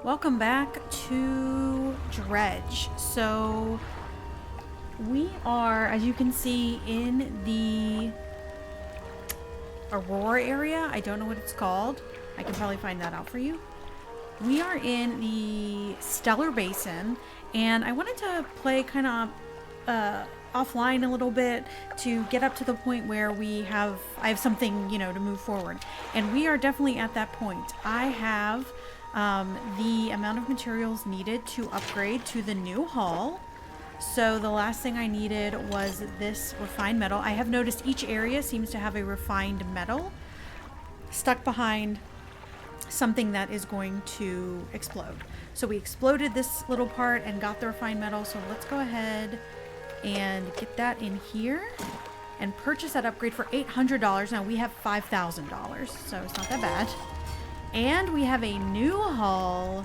Welcome back to Dredge. So we are, as you can see, in the Aurora area. I don't know what it's called. I can probably find that out for you. We are in the Stellar Basin, and I wanted to play kind of offline a little bit to get up to the point where I have something, to move forward. And we are definitely at that point. I have the amount of materials needed to upgrade to the new hull. So the last thing I needed was this refined metal. I have noticed each area seems to have a refined metal stuck behind something that is going to explode. So we exploded this little part and got the refined metal. So let's go ahead and get that in here and purchase that upgrade for $800. Now we have $5,000, so it's not that bad. And we have a new hull.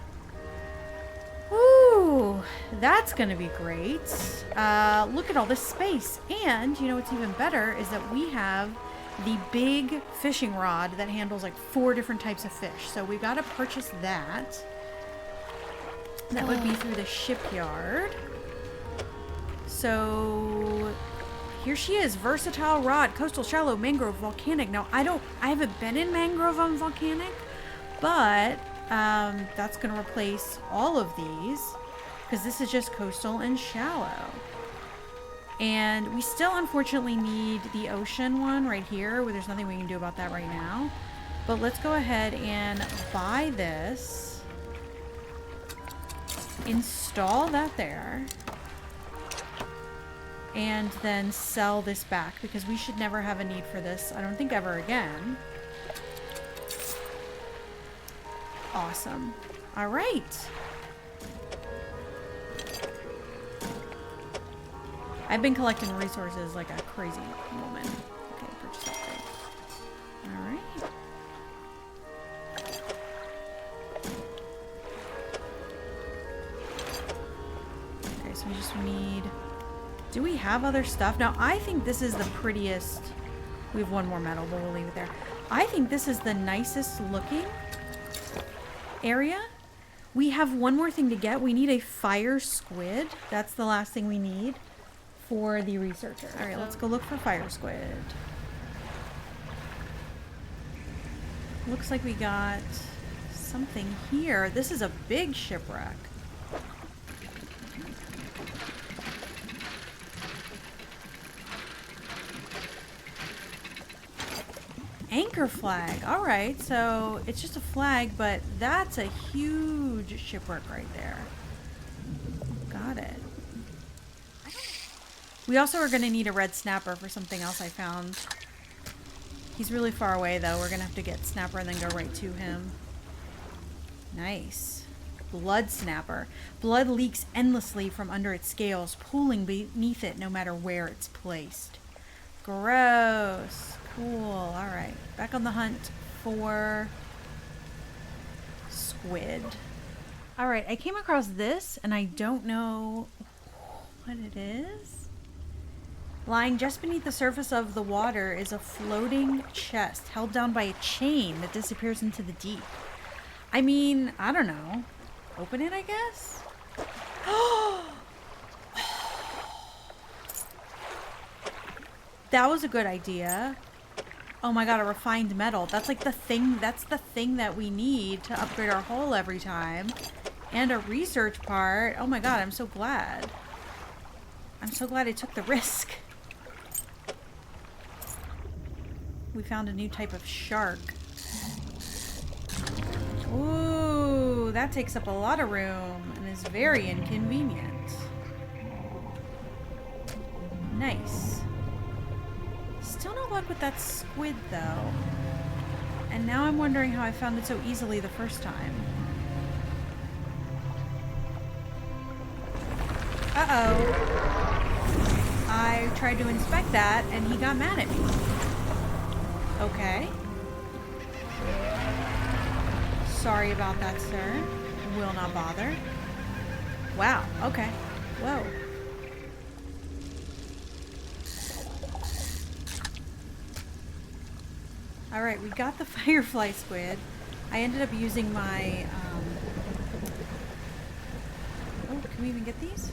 Ooh, that's gonna be great. Look at all this space. And what's even better is that we have the big fishing rod that handles like 4 different types of fish. So we gotta purchase that. That would be through the shipyard. So here she is, versatile rod, coastal, shallow, mangrove, volcanic. Now I haven't been in mangrove on volcanic, but that's going to replace all of these because this is just coastal and shallow. And we still unfortunately need the ocean one right here, where there's nothing we can do about that right now. But let's go ahead and buy this, install that there, and then sell this back because we should never have a need for this, I don't think, ever again. Awesome. All right. I've been collecting resources like a crazy woman. Okay, purchase upgrade. All right. Okay, so we just need... Do we have other stuff? Now, I think this is the prettiest... We have one more metal, but we'll leave it there. I think this is the nicest looking area. We have one more thing to get. We need a fire squid. That's the last thing we need for the researcher. All right, let's go look for fire squid. Looks like we got something here. This is a big shipwreck. Anchor flag. All right, so it's just a flag, but that's a huge shipwreck right there. Got it. We also are going to need a red snapper for something else I found. He's really far away, though. We're going to have to get snapper and then go right to him. Nice. Blood snapper. Blood leaks endlessly from under its scales, pooling beneath it no matter where it's placed. Gross. Cool. All right. Back on the hunt for squid. All right. I came across this and I don't know what it is. Lying just beneath the surface of the water is a floating chest held down by a chain that disappears into the deep. I mean, I don't know. Open it, I guess? That was a good idea. Oh my god, a refined metal. That's like the thing that we need to upgrade our hull every time. And a research part. Oh my god, I'm so glad. I'm so glad I took the risk. We found a new type of shark. Ooh, that takes up a lot of room and is very inconvenient. Nice. Still no luck with that squid, though. And now I'm wondering how I found it so easily the first time. Uh-oh. I tried to inspect that, and he got mad at me. Okay. Sorry about that, sir. Will not bother. Wow, okay. Whoa. Alright, we got the firefly squid. I ended up using my Can we even get these?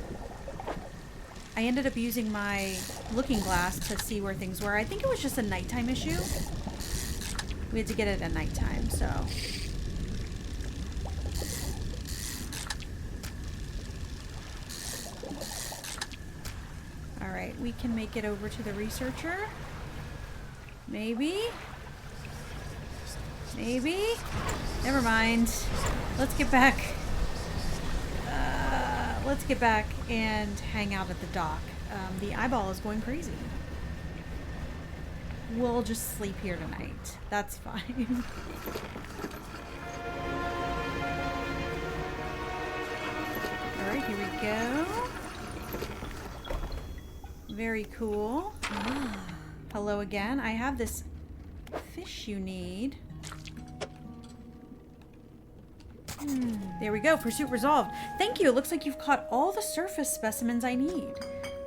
I ended up using my looking glass to see where things were. I think it was just a nighttime issue. We had to get it at nighttime, so. Alright, we can make it over to the researcher. Maybe? Maybe? Never mind. Let's get back. Let's get back and hang out at the dock. The eyeball is going crazy. We'll just sleep here tonight. That's fine. Alright, here we go. Very cool. Hello again. I have this fish you need. There we go. Pursuit resolved. Thank you. It looks like you've caught all the surface specimens I need.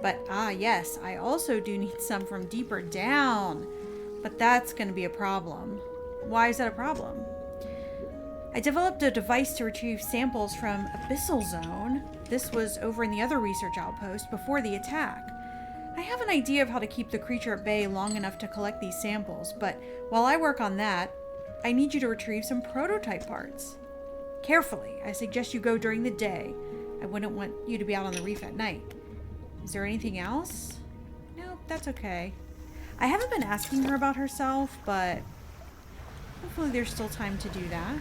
But, yes, I also do need some from deeper down. But that's going to be a problem. Why is that a problem? I developed a device to retrieve samples from Abyssal Zone. This was over in the other research outpost before the attack. I have an idea of how to keep the creature at bay long enough to collect these samples, but while I work on that, I need you to retrieve some prototype parts. Carefully, I suggest you go during the day. I wouldn't want you to be out on the reef at night. Is there anything else? Nope, that's okay. I haven't been asking her about herself, but hopefully there's still time to do that.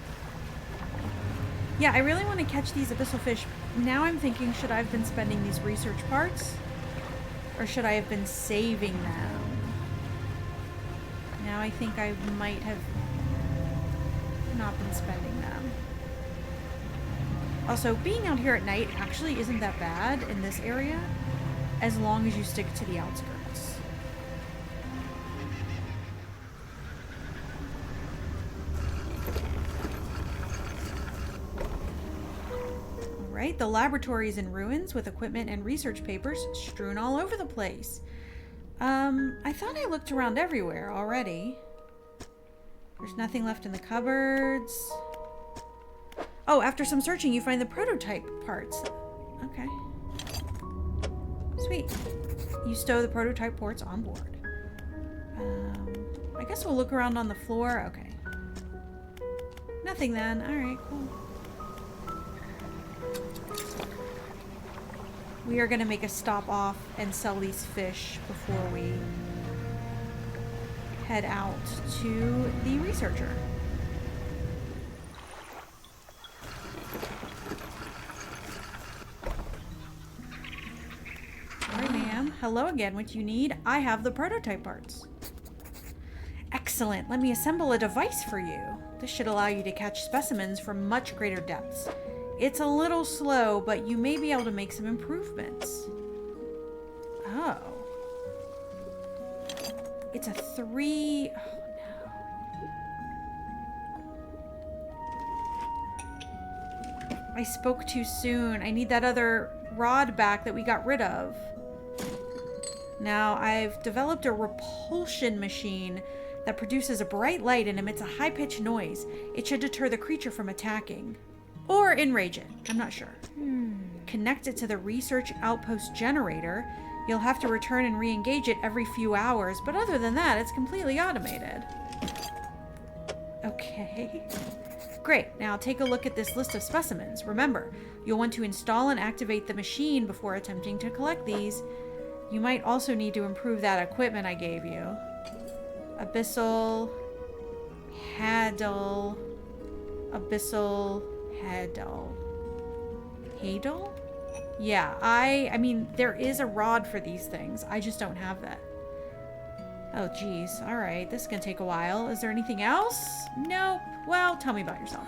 Yeah, I really want to catch these abyssal fish. Now I'm thinking, should I have been spending these research parts? Or should I have been saving them? Now I think I might have not been spending them. Also, being out here at night actually isn't that bad in this area, as long as you stick to the outskirts. Alright, the laboratory is in ruins with equipment and research papers strewn all over the place. I thought I looked around everywhere already. There's nothing left in the cupboards. Oh, after some searching, you find the prototype parts. Okay. Sweet. You stow the prototype parts on board. I guess we'll look around on the floor. Okay. Nothing then. Alright, cool. We are going to make a stop off and sell these fish before we head out to the researcher. Alright, ma'am. Hello again. What you need? I have the prototype parts. Excellent. Let me assemble a device for you. This should allow you to catch specimens from much greater depths. It's a little slow, but you may be able to make some improvements. Oh. It's a 3... Oh, no. I spoke too soon. I need that other rod back that we got rid of. Now, I've developed a repulsion machine that produces a bright light and emits a high-pitched noise. It should deter the creature from attacking. Or enrage it. I'm not sure. Connect it to the research outpost generator. You'll have to return and re-engage it every few hours, but other than that, it's completely automated. Okay. Great. Now take a look at this list of specimens. Remember, you'll want to install and activate the machine before attempting to collect these. You might also need to improve that equipment I gave you. Abyssal, Hadal, Abyssal, Hadal. Hadal? Yeah, I mean, there is a rod for these things. I just don't have that. Oh, geez. All right, this is going to take a while. Is there anything else? Nope. Well, tell me about yourself.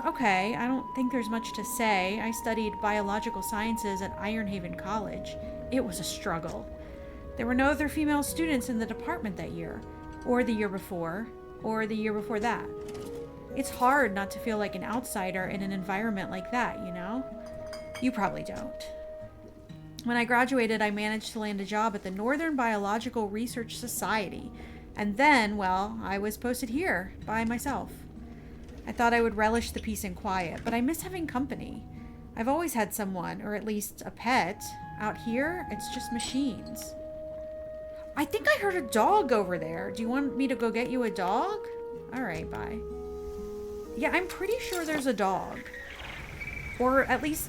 Okay. I don't think there's much to say. I studied biological sciences at Ironhaven College. It was a struggle. There were no other female students in the department that year, or the year before, or the year before that. It's hard not to feel like an outsider in an environment like that, you know? You probably don't. When I graduated, I managed to land a job at the Northern Biological Research Society. And then, well, I was posted here by myself. I thought I would relish the peace and quiet, but I miss having company. I've always had someone, or at least a pet. Out here, it's just machines. I think I heard a dog over there. Do you want me to go get you a dog? All right, bye. Yeah, I'm pretty sure there's a dog. Or at least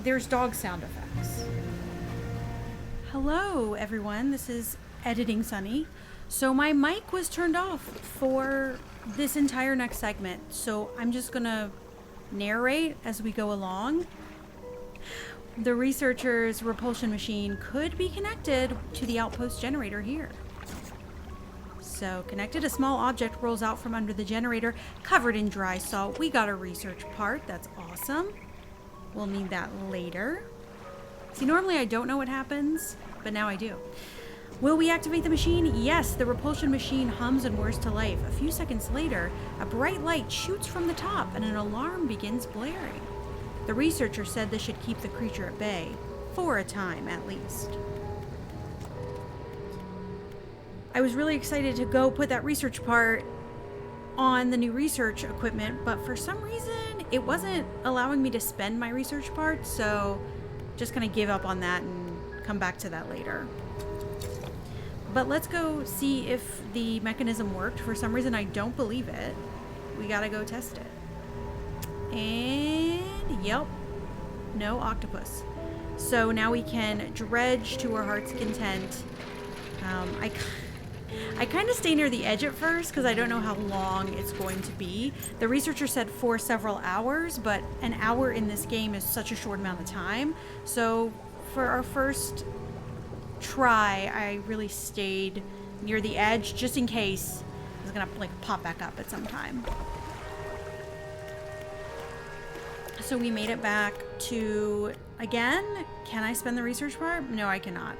there's dog sound effects. Hello, everyone. This is Editing Sunny. So my mic was turned off for this entire next segment. So I'm just gonna narrate as we go along. The researcher's repulsion machine could be connected to the outpost generator here. So connected, a small object rolls out from under the generator, covered in dry salt. We got a research part. That's awesome. We'll need that later. See, normally I don't know what happens, but now I do. Will we activate the machine? Yes, the repulsion machine hums and whirs to life. A few seconds later, a bright light shoots from the top and an alarm begins blaring. The researcher said this should keep the creature at bay, for a time at least. I was really excited to go put that research part on the new research equipment, but for some reason it wasn't allowing me to spend my research part, so just gonna give up on that and come back to that later. But let's go see if the mechanism worked. For some reason I don't believe it. We gotta go test it. And yep, no octopus. So now we can dredge to our heart's content. I kind of stay near the edge at first because I don't know how long it's going to be. The researcher said for several hours, but an hour in this game is such a short amount of time. So for our first try, I really stayed near the edge just in case it's gonna like pop back up at some time. So we made it back to, again, can I spend the research part? No, I cannot.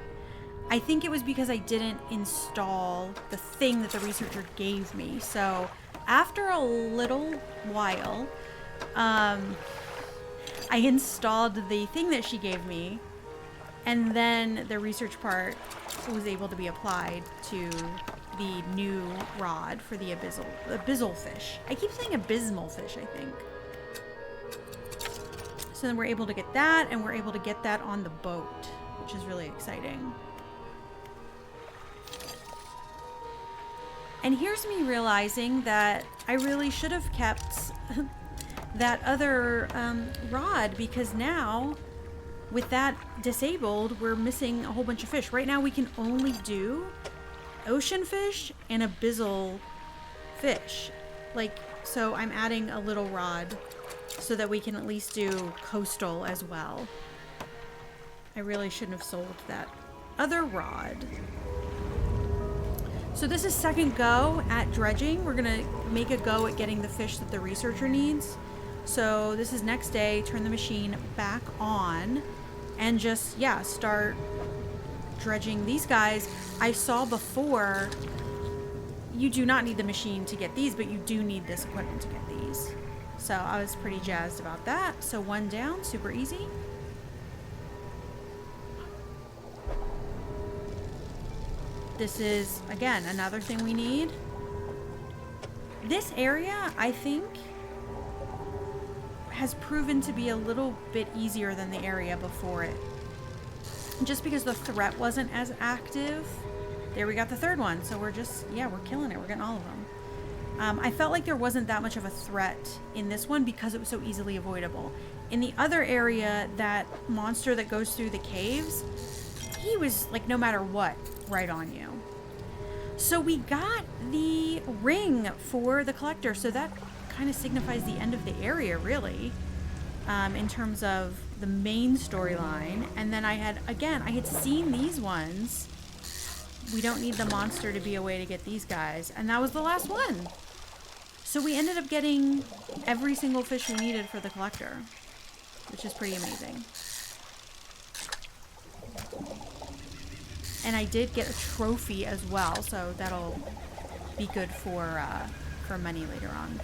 I think it was because I didn't install the thing that the researcher gave me. So after a little while, I installed the thing that she gave me, and then the research part was able to be applied to the new rod for the abyssal fish. I keep saying abysmal fish, I think. So then we're able to get that, and we're able to get that on the boat, which is really exciting. And here's me realizing that I really should have kept that other rod, because now with that disabled, we're missing a whole bunch of fish. Right now we can only do ocean fish and abyssal fish. Like, so I'm adding a little rod so that we can at least do coastal as well. I really shouldn't have sold that other rod. So this is second go at dredging. We're gonna make a go at getting the fish that the researcher needs. So this is next day, turn the machine back on and just, yeah, start dredging these guys. I saw before, you do not need the machine to get these, but you do need this equipment to get these. So I was pretty jazzed about that. So one down, super easy. This is, again, another thing we need. This area, I think, has proven to be a little bit easier than the area before it. Just because the threat wasn't as active. There we got the third one. So we're just, yeah, we're killing it. We're getting all of them. I felt like there wasn't that much of a threat in this one because it was so easily avoidable. In the other area, that monster that goes through the caves, he was like, no matter what, right on you. So we got the ring for the collector. So that kind of signifies the end of the area, really, in terms of the main storyline. And then I had seen these ones. We don't need the monster to be a way to get these guys. And that was the last one. So we ended up getting every single fish we needed for the collector, which is pretty amazing. And I did get a trophy as well, so that'll be good for money later on.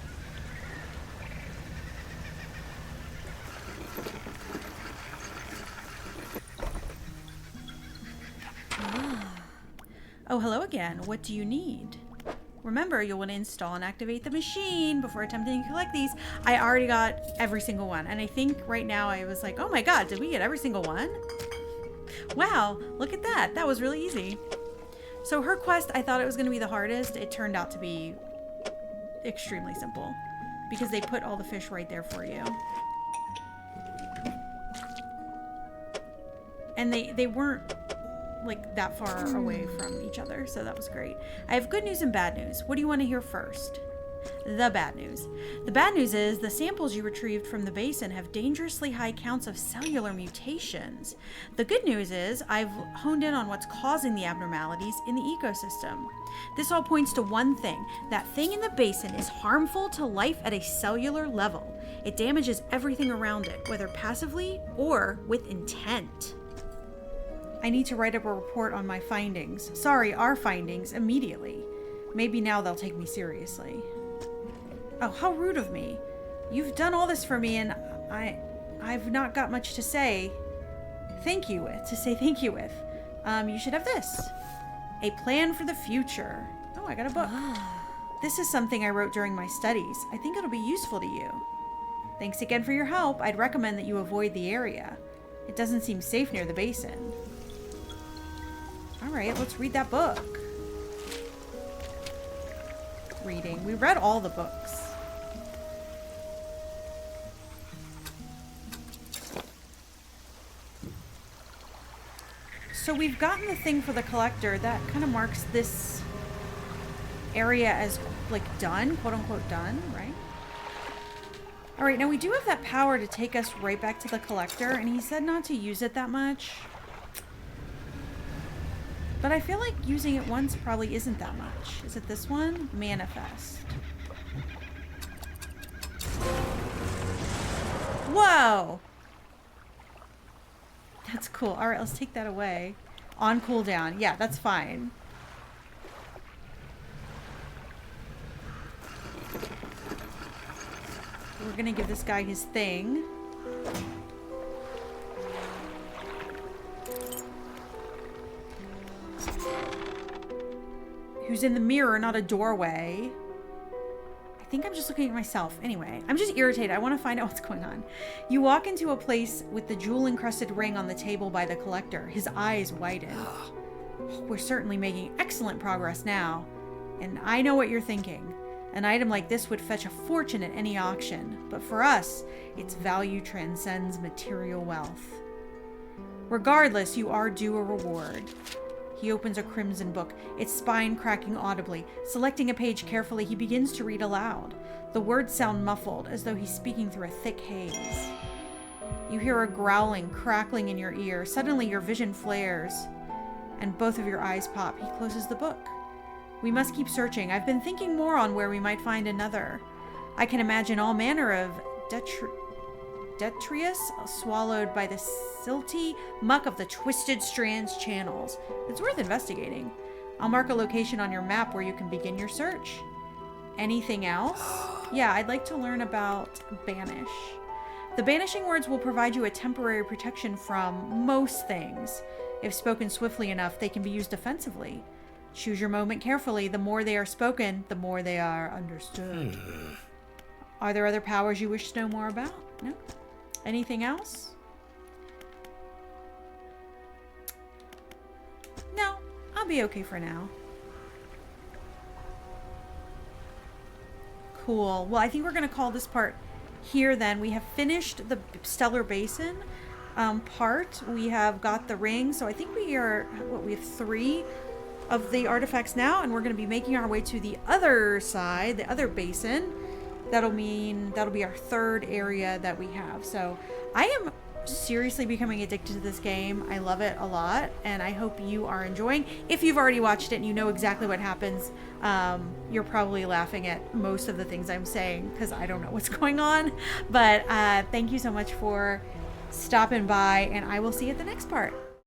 Oh, hello again. What do you need? remember, you'll want to install and activate the machine before attempting to collect these. I already got every single one. And I think right now I was like, oh my god, did we get every single one? Wow, look at that. That was really easy. So her quest, I thought it was going to be the hardest. It turned out to be extremely simple because they put all the fish right there for you. And they weren't like that far away from each other, so that was great. I have good news and bad news. What do you want to hear first? The bad news. The bad news is the samples you retrieved from the basin have dangerously high counts of cellular mutations. The good news is I've honed in on what's causing the abnormalities in the ecosystem. This all points to one thing. That thing in the basin is harmful to life at a cellular level. It damages everything around it, whether passively or with intent. I need to write up a report on my findings. Sorry, our findings, immediately. Maybe now they'll take me seriously. Oh, how rude of me. You've done all this for me and I've not got much to say thank you with. You should have this. A plan for the future. Oh, I got a book. This is something I wrote during my studies. I think it'll be useful to you. Thanks again for your help. I'd recommend that you avoid the area. It doesn't seem safe near the basin. All right, let's read that book. Reading. We read all the books. So we've gotten the thing for the collector. That kind of marks this area as like done, quote unquote done, right? All right, now we do have that power to take us right back to the collector, and he said not to use it that much. But I feel like using it once probably isn't that much. Is it this one? Manifest. Whoa! That's cool. All right, let's take that away. On cooldown. Yeah, that's fine. We're gonna give this guy his thing. Who's in the mirror, not a doorway. I think I'm just looking at myself. Anyway, I'm just irritated. I want to find out what's going on. You walk into a place with the jewel-encrusted ring on the table by the collector. His eyes widen. We're certainly making excellent progress now. And I know what you're thinking. An item like this would fetch a fortune at any auction. But for us, its value transcends material wealth. Regardless, you are due a reward. He opens a crimson book, its spine cracking audibly. Selecting a page carefully, he begins to read aloud. The words sound muffled, as though he's speaking through a thick haze. You hear a growling, crackling in your ear. Suddenly, your vision flares, and both of your eyes pop. He closes the book. We must keep searching. I've been thinking more on where we might find another. I can imagine all manner of detritus swallowed by the silty muck of the Twisted Strands channels. It's worth investigating. I'll mark a location on your map where you can begin your search. Anything else? Yeah, I'd like to learn about banish. The banishing words will provide you a temporary protection from most things. If spoken swiftly enough, they can be used defensively. Choose your moment carefully. The more they are spoken, the more they are understood. Are there other powers you wish to know more about? No? Anything else? No, I'll be okay for now. Cool. Well, I think we're going to call this part here then. We have finished the Stellar Basin part. We have got the ring. So I think we have 3 of the artifacts now, and we're going to be making our way to the other side, the other basin. That'll be our third area that we have. So I am seriously becoming addicted to this game. I love it a lot, and I hope you are enjoying. If you've already watched it and you know exactly what happens, you're probably laughing at most of the things I'm saying because I don't know what's going on. But thank you so much for stopping by, and I will see you at the next part.